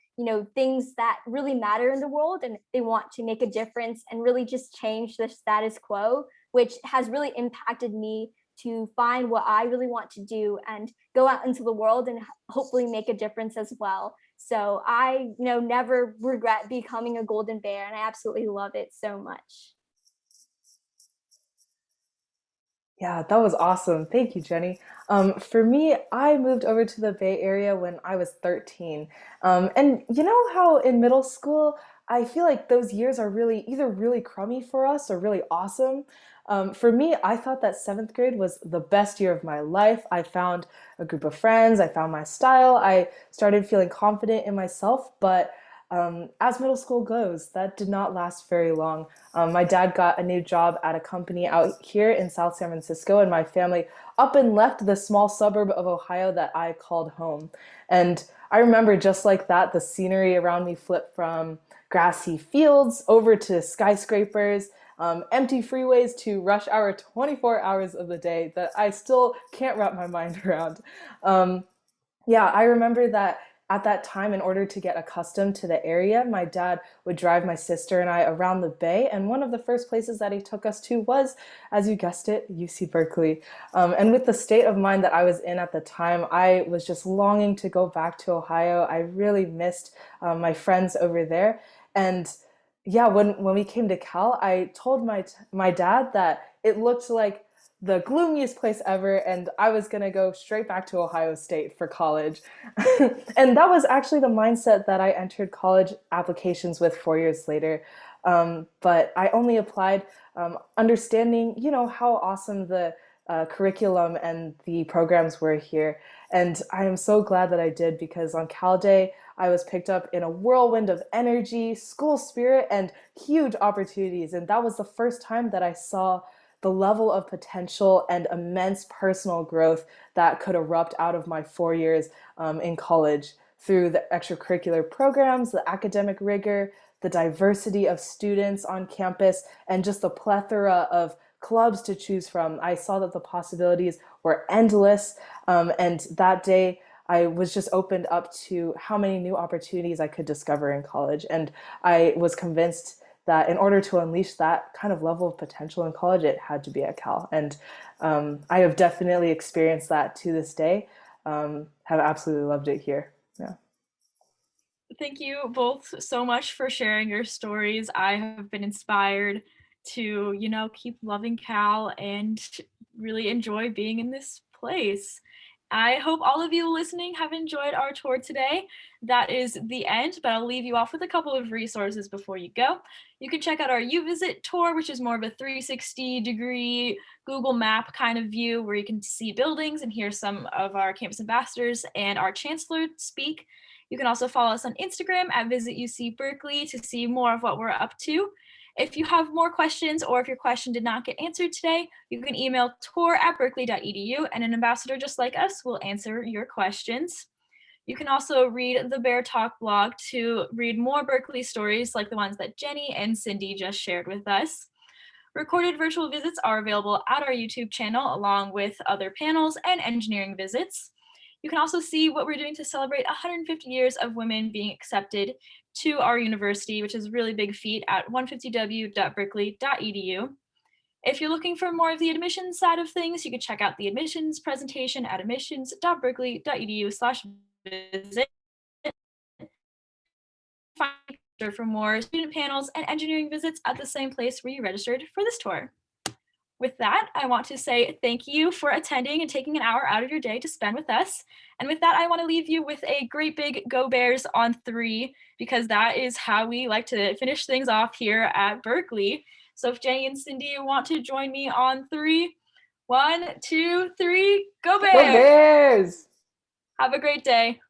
things that really matter in the world, and they want to make a difference and really just change the status quo, which has really impacted me to find what I really want to do and go out into the world and hopefully make a difference as well. So I, never regret becoming a Golden Bear, and I absolutely love it so much. Yeah, that was awesome. Thank you, Jenny. For me, I moved over to the Bay Area when I was 13. And you know how in middle school, I feel like those years are really either really crummy for us or really awesome. For me, I thought that seventh grade was the best year of my life. I found a group of friends, I found my style, I started feeling confident in myself, but as middle school goes, that did not last very long. My dad got a new job at a company out here in South San Francisco, and my family up and left the small suburb of Ohio that I called home. And I remember just like that, the scenery around me flipped from grassy fields over to skyscrapers, empty freeways to rush hour 24 hours of the day that I still can't wrap my mind around. Yeah, I remember that at that time, in order to get accustomed to the area, my dad would drive my sister and I around the Bay. And one of the first places that he took us to was, as you guessed it, UC Berkeley. And with the state of mind that I was in at the time, I was just longing to go back to Ohio. I really missed my friends over there. And yeah, when we came to Cal, I told my dad that it looked like the gloomiest place ever, and I was gonna go straight back to Ohio State for college. And that was actually the mindset that I entered college applications with 4 years later. But I only applied understanding, how awesome the curriculum and the programs were here. And I am so glad that I did, because on Cal Day, I was picked up in a whirlwind of energy, school spirit, and huge opportunities. And that was the first time that I saw the level of potential and immense personal growth that could erupt out of my 4 years in college through the extracurricular programs, the academic rigor, the diversity of students on campus, and just the plethora of clubs to choose from. I saw that the possibilities were endless. And that day, I was just opened up to how many new opportunities I could discover in college. And I was convinced that in order to unleash that kind of level of potential in college, it had to be at Cal. And I have definitely experienced that to this day. Have absolutely loved it here. Yeah. Thank you both so much for sharing your stories. I have been inspired to, keep loving Cal and really enjoy being in this place. I hope all of you listening have enjoyed our tour today. That is the end, but I'll leave you off with a couple of resources before you go. You can check out our UVisit tour, which is more of a 360-degree Google map kind of view where you can see buildings and hear some of our campus ambassadors and our chancellor speak. You can also follow us on Instagram at Visit UC Berkeley to see more of what we're up to. If you have more questions, or if your question did not get answered today, you can email tour@berkeley.edu, and an ambassador just like us will answer your questions. You can also read the Bear Talk blog to read more Berkeley stories like the ones that Jenny and Cindy just shared with us. Recorded virtual visits are available at our YouTube channel, along with other panels and engineering visits. You can also see what we're doing to celebrate 150 years of women being accepted to our university, which is a really big feat, at 150w.berkeley.edu. If you're looking for more of the admissions side of things, you can check out the admissions presentation at admissions.berkeley.edu/visit. For more student panels and engineering visits at the same place where you registered for this tour. With that, I want to say thank you for attending and taking an hour out of your day to spend with us. And with that, I want to leave you with a great big Go Bears on 3, because that is how we like to finish things off here at Berkeley. So if Jenny and Cindy want to join me on 3, 1, 2, 3, Go Bears! Go Bears! Have a great day.